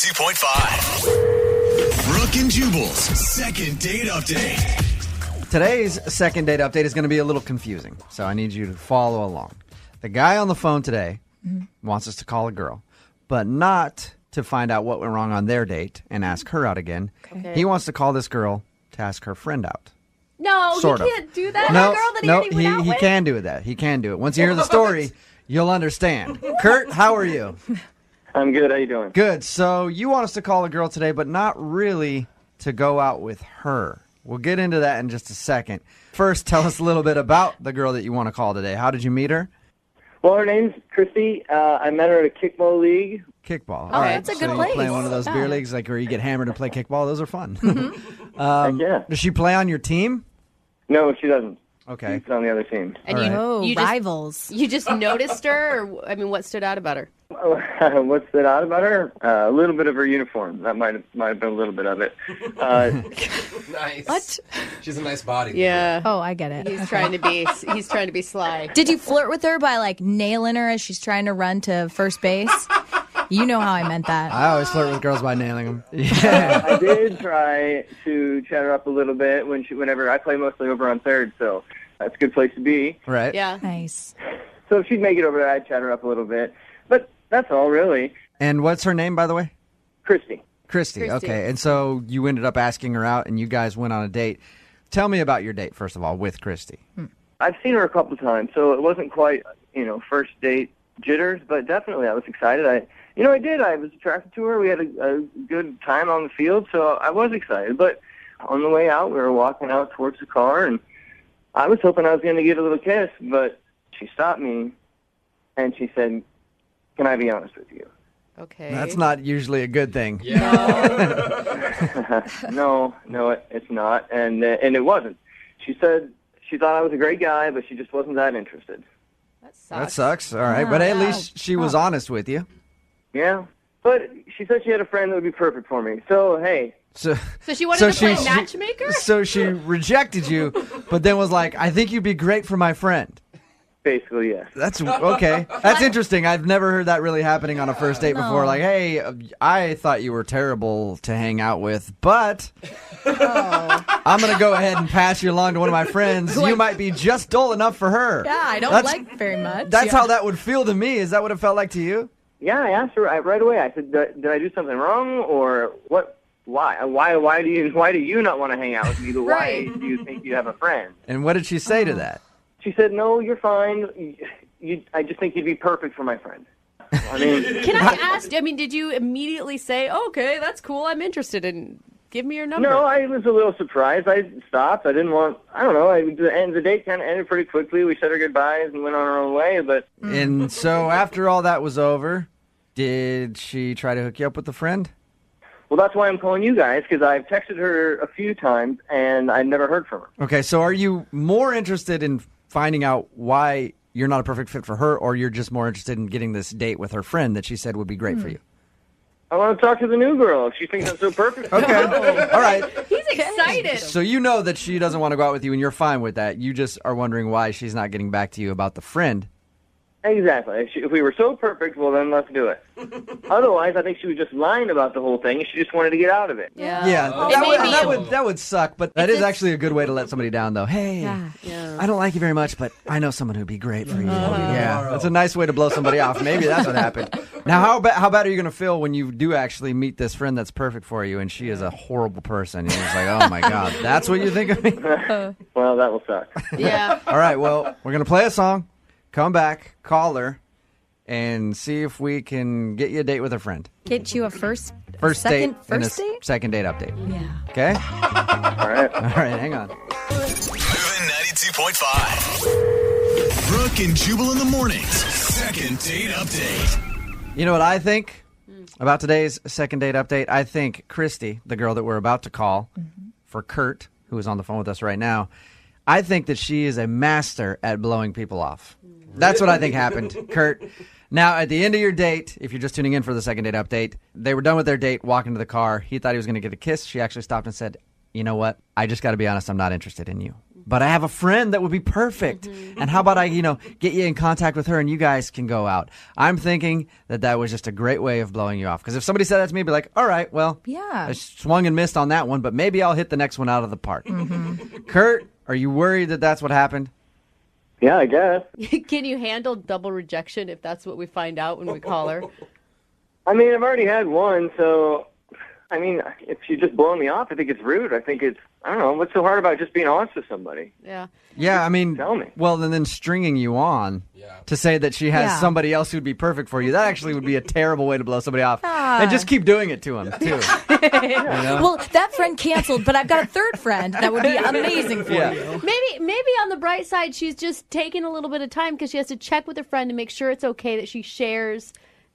92.5. Brooke and Jubal's second date update. Today's second date update is going to be a little confusing, so I need you to follow along. The guy on the phone today wants us to call a girl, but not to find out what went wrong on their date and ask her out again. Okay. He wants to call this girl to ask her friend out. No, Sort he of. can't do that. No, The girl that he no, already went out he with? can do that. He can do it. Once you hear the story, you'll understand. Kurt, how are you? I'm good. How you doing? Good. So you want us to call a girl today, but not really to go out with her. We'll get into that in just a second. First, tell us a little bit about the girl that you want to call today. How did you meet her? Well, her name's Christy. I met her at a kickball league. Kickball. Oh, that's a good so you place. play one of those beer Yeah. leagues like where you get hammered and play kickball. Those are fun. Heck yeah. Does she play on your team? No, she doesn't. Okay. She's on the other team. And All you, right. Oh, you just, rivals. you just noticed her? Or, I mean, what stood out about her? What's that out about her? A little bit of her uniform. That might have been a little bit of it. Nice. What? She's a nice body. Yeah. Oh, I get it. He's trying to be sly. Did you flirt with her by like nailing her as she's trying to run to first base? You know how I meant that. I always flirt with girls by nailing them. Yeah. I did try to chat her up a little bit whenever I play mostly over on third, so that's a good place to be. Right. Yeah. Nice. So if she'd make it over there, I'd chat her up a little bit. But that's all, really. And what's her name, by the way? Christy. Christy. Christy. Okay. And so you ended up asking her out, and you guys went on a date. Tell me about your date, first of all, with Christy. I've seen her a couple times, so it wasn't quite, first date jitters, but definitely I was excited. I did. I was attracted to her. We had a good time on the field, so I was excited. But on the way out, we were walking out towards the car, and I was hoping I was going to get a little kiss, but she stopped me, and she said, "Can I be honest with you?" Okay. That's not usually a good thing. No, it's not, and it wasn't. She said she thought I was a great guy, but she just wasn't that interested. That sucks. That sucks. All right. But at least she was honest with you. Yeah, but she said she had a friend that would be perfect for me. So hey. So she wanted to play matchmaker? So she rejected you, but then was like, I think you'd be great for my friend. Basically, yes. That's okay. That's interesting. I've never heard that really happening on a first date before. Like, hey, I thought you were terrible to hang out with, but I'm going to go ahead and pass you along to one of my friends. You might be just dull enough for her. Yeah, I don't like very much. That's how that would feel to me. Is that what it felt like to you? Yeah, I asked her right away. I said, "Did I do something wrong, or what? Why? Why do you not want to hang out with me? Why do you think you have a friend?" And what did she say to that? She said, "No, you're fine. I just think you'd be perfect for my friend." I mean, Can I ask? I mean, did you immediately say, "Okay, that's cool. I'm interested in give me your number"? no, I was a little surprised. I stopped. I didn't want. I don't know. The date kind of ended pretty quickly. We said our goodbyes and went on our own way. But And so after all that was over, did she try to hook you up with a friend? well, that's why I'm calling you guys, because I've texted her a few times and I've never heard from her. Okay, so are you more interested in finding out why you're not a perfect fit for her, or you're just more interested in getting this date with her friend that she said would be great for you? I want to talk to the new girl. If she thinks I'm so perfect. Okay, all right. He's excited. So you know that she doesn't want to go out with you, and you're fine with that. You just are wondering why she's not getting back to you about the friend. Exactly. If we were so perfect, well, then let's do it. Otherwise, I think she was just lying about the whole thing. She just wanted to get out of it. Yeah. Yeah, It may be- that would suck, but that is actually a good way to let somebody down, though. Hey, Yeah. I don't like you very much, but I know someone who'd be great for you. Yeah, that's a nice way to blow somebody off. Maybe that's what happened. Now, how bad are you going to feel when you do actually meet this friend that's perfect for you, and she is a horrible person, and you're just like, oh my God, that's what you think of me? Well, that will suck. Yeah. All right, well, we're going to play a song, come back, call her, and see if we can get you a date with a friend. Get you a first Date second, and a first date? second date update. Yeah. Okay? All right. All right, hang on. Moving 92.5. Brooke and Jubal in the mornings. Second date update. You know what I think about today's second date update? I think Christy, the girl that we're about to call for Kurt, who is on the phone with us right now, I think that she is a master at blowing people off. That's what I think happened, Kurt. Now, at the end of your date, if you're just tuning in for the second date update, they were done with their date, walking to the car. He thought he was going to get a kiss. She actually stopped and said, you know what? I just got to be honest, I'm not interested in you. but I have a friend that would be perfect. And how about I, get you in contact with her and you guys can go out? I'm thinking that was just a great way of blowing you off. Because if somebody said that to me, I'd be like, all right, well, Yeah. I swung and missed on that one, but maybe I'll hit the next one out of the park. Kurt, are you worried that that's what happened? Yeah, I guess. Can you handle double rejection if that's what we find out when we call her? I mean, I've already had one, so, I mean, if you just blow me off, I think it's rude. I don't know, what's so hard about just being honest with somebody? Yeah. Yeah, I mean, Tell me. well, and then stringing you on to say that she has Yeah. somebody else who'd be perfect for you, that actually would be a terrible way to blow somebody off. And just keep doing it to him, too. Well, that friend canceled, but I've got a third friend that would be amazing for Yeah. you. Maybe on the bright side, she's just taking a little bit of time because she has to check with her friend to make sure it's okay that she shares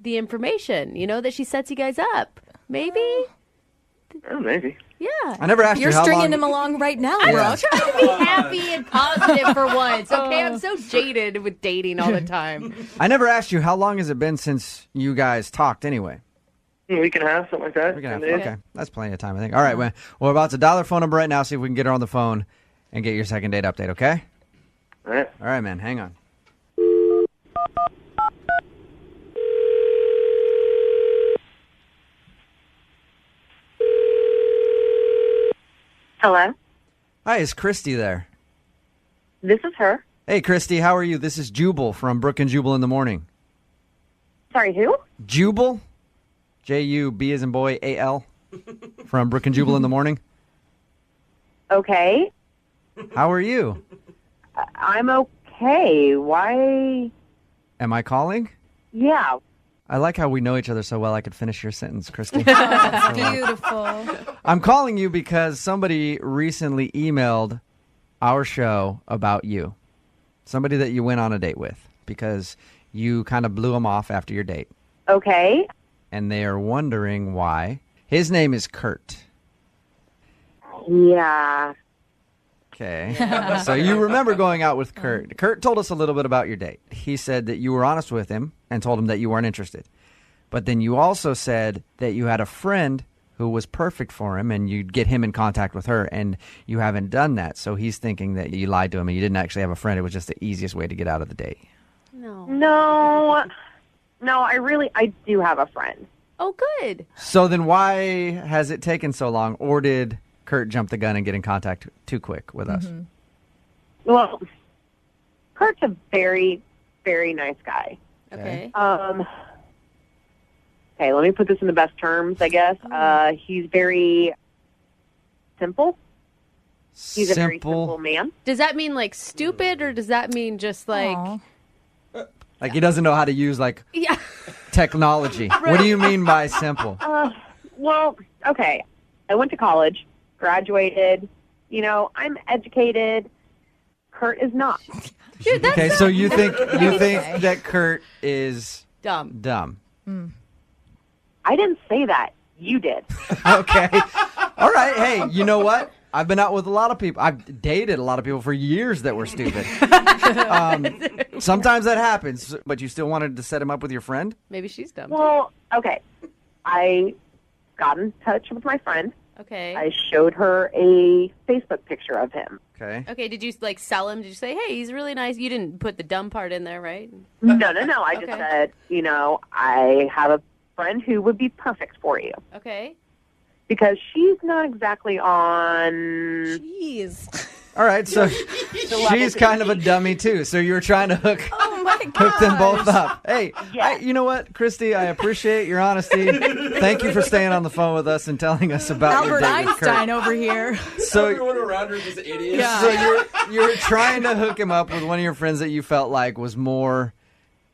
the information, that she sets you guys up. Maybe? Oh, maybe. Yeah. I never asked You're you how stringing long... him along right now, I'm Brooke. trying to be happy and positive for once, okay? I'm so jaded with dating all the time. I never asked you how long has it been since you guys talked anyway? A week and a half, something like that. We're gonna 10 days. okay, that's plenty of time, I think. All right, well, we're about to dial her phone number right now, see if we can get her on the phone and get your second date update, okay? All right. All right, man, hang on. Hello, Hi, is Christy there? this is her. Hey, Christy, how are you? This is Jubal from Brooke and Jubal in the Morning. Sorry, who? Jubal? J-U-B as in boy, A-L, from Brooke and Jubal in the Morning. Okay, How are you? I'm okay. Why? Am I calling? Yeah. I like how we know each other so well I could finish your sentence, Christy. Beautiful. I'm calling you because somebody recently emailed our show about you. Somebody that you went on a date with because you kind of blew him off after your date. Okay. And they are wondering why. His name is Kurt. Yeah. Okay. So you remember going out with Kurt. Kurt told us a little bit about your date. He said that you were honest with him and told him that you weren't interested. But then you also said that you had a friend who was perfect for him and you'd get him in contact with her, and you haven't done that. So he's thinking that you lied to him and you didn't actually have a friend. It was just the easiest way to get out of the date. No. No, I do have a friend. Oh, good. So then why has it taken so long? Or did Kurt jump the gun and get in contact too quick with us? Well, Kurt's a very, very nice guy. Okay. Okay, let me put this in the best terms, I guess. He's very simple. He's a very simple man. Does that mean like stupid, or does that mean just like Aw. Like he doesn't know how to use like yeah? technology. What do you mean by simple? Well, okay. I went to college, graduated. I'm educated. Kurt is not. Dude, that's Okay, so you think that Kurt is dumb. dumb. I didn't say that. You did. Okay. All right. Hey, you know what? I've been out with a lot of people. I've dated a lot of people for years that were stupid. Sometimes that happens, but you still wanted to set him up with your friend? Maybe she's dumb. Well, okay. I got in touch with my friend. Okay. I showed her a Facebook picture of him. Okay. Okay, did you like sell him? Did you say, hey, he's really nice? You didn't put the dumb part in there, right? No. I just Okay. said, I have a friend who would be perfect for you. Okay. Because she's not exactly on... Jeez. All right. So she's kind of a dummy, too. So you were trying to hook them both up. Hey, Yes. you know what, Christy? I appreciate your honesty. Thank you for staying on the phone with us and telling us about your Albert date with Kurt. Einstein over here. So, Everyone around her is idiots. Yeah. so you were trying to hook him up with one of your friends that you felt like was more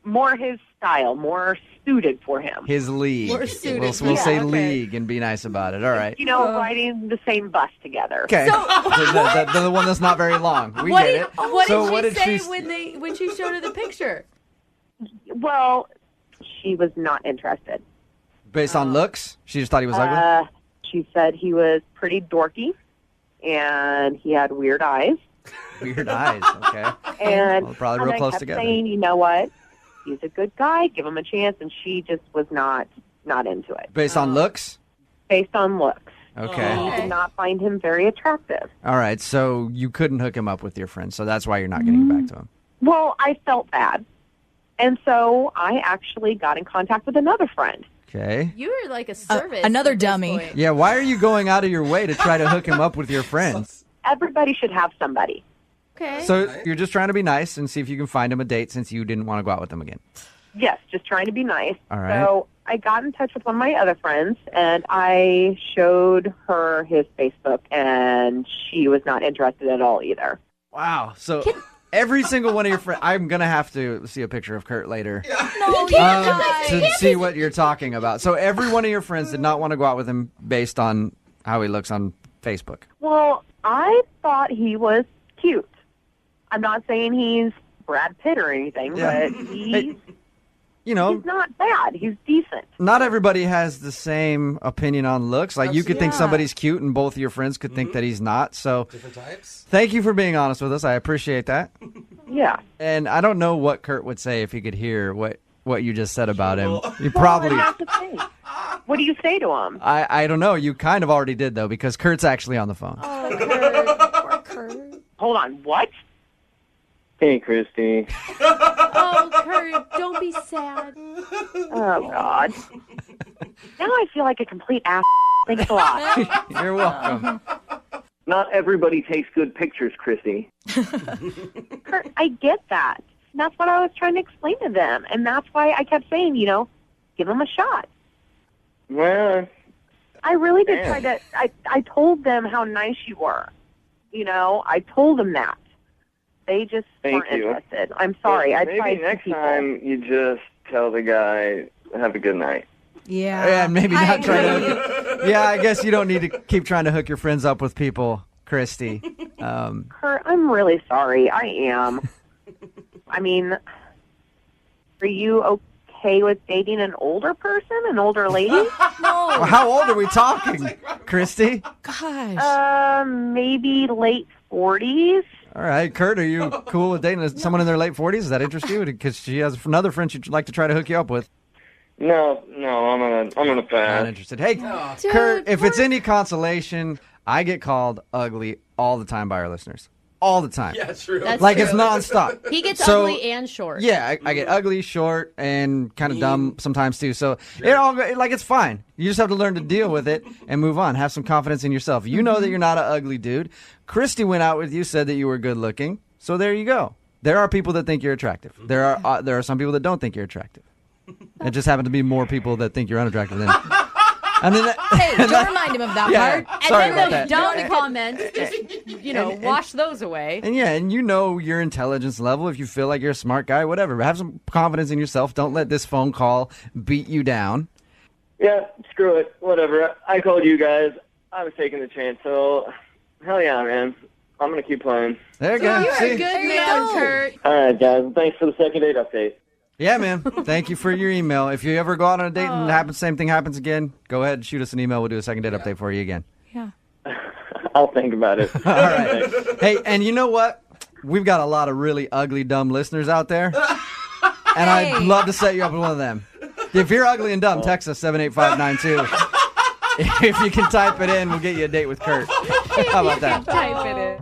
More his style, more suited for him. his league. More suited. We'll Yeah, say okay. league and be nice about it. All right. Riding the same bus together. Okay. The one that's not very long. We What get did, it. what So did what she did say when she showed her the picture? Well, she was not interested. Based on looks? She just thought he was ugly? She said he was pretty dorky, and he had weird eyes. Weird eyes. Okay. And, Well, probably real I close kept together. saying, you know what? He's a good guy. Give him a chance. And she just was not into it. Based on looks? Based on looks. Okay. I did not find him very attractive. All right. So you couldn't hook him up with your friend. So that's why you're not getting back to him. Well, I felt bad. And so I actually got in contact with another friend. Okay. You were like a service. Another at this dummy. point. Yeah. Why are you going out of your way to try to hook him up with your friends? Everybody should have somebody. Okay. So you're just trying to be nice and see if you can find him a date since you didn't want to go out with him again. Yes, just trying to be nice. All right. So I got in touch with one of my other friends, and I showed her his Facebook, and she was not interested at all either. Wow. So every single one of your friends, I'm going to have to see a picture of Kurt later No, to see what you're talking about. So every one of your friends did not want to go out with him based on how he looks on Facebook. Well, I thought he was cute. I'm not saying he's Brad Pitt or anything, Yeah. but Hey, you know, he's not bad. He's decent. not everybody has the same opinion on looks. Like you could think Yeah. somebody's cute and both of your friends could think that he's not. So Different types. thank you for being honest with us. I appreciate that. Yeah. And I don't know what Kurt would say if he could hear what you just said about him. You What probably... do you have to say? What do you say to him? I don't know. You kind of already did, though, because Kurt's actually on the phone. Oh, Kurt. Poor Kurt. Hold on. What? Hey, Christy. Oh, Kurt, don't be sad. Oh, God. Now I feel like a complete ass. Thanks a lot. You're welcome. Not everybody takes good pictures, Christy. Kurt, I get that. And that's what I was trying to explain to them. And that's why I kept saying, give them a shot. Well, I really did Man. try to. I told them how nice you were. I told them that. They just Thank weren't you. interested. I'm sorry. I maybe tried to next people. time you just tell the guy, have a good night. Yeah. And maybe I not try agree. to... Yeah, I guess you don't need to keep trying to hook your friends up with people, Christy. Kurt, I'm really sorry. I am. I mean, are you okay with dating an older person, an older lady? Well, how old are we talking, Christy? Gosh. Maybe late 40s. All right, Kurt, are you cool with dating someone in their late 40s? Does that interest you? Because she has another friend she'd like to try to hook you up with. No, I'm gonna Not pass. interested. Hey, Dude, Kurt, if it's poor- any consolation, I get called ugly all the time by our listeners. All the time. Yeah, true. That's Like true. it's nonstop. He gets So- ugly and short. Yeah, I get ugly, short, and kind of dumb sometimes too. So it all like it's fine. You just have to learn to deal with it and move on. Have some confidence in yourself. You know that you're not an ugly dude. Christy went out with you, said that you were good looking. So there you go. There are people that think you're attractive. There are some people that don't think you're attractive. It just happen to be more people that think you're unattractive than. I mean, Hey, don't remind him of that yeah. part. And Sorry then about those that. dumb comments, just, wash those away. And yeah, and you know your intelligence level. If you feel like you're a smart guy, whatever. Have some confidence in yourself. Don't let this phone call beat you down. Yeah, screw it. Whatever. I called you guys. I was taking the chance. So, hell yeah, man. I'm gonna keep playing. There you go. You're See? a good There you man, go. Kurt. All right, guys. Thanks for the second date update. Yeah, man. Thank you for your email. If you ever go out on a date and same thing happens again, go ahead and shoot us an email. We'll do a second date update for you again. Yeah. I'll think about it. All right. Hey, and you know what? We've got a lot of really ugly, dumb listeners out there. And I'd love to set you up with one of them. If you're ugly and dumb, text us 78592. If you can type it in, we'll get you a date with Kurt. How about that? Type it in.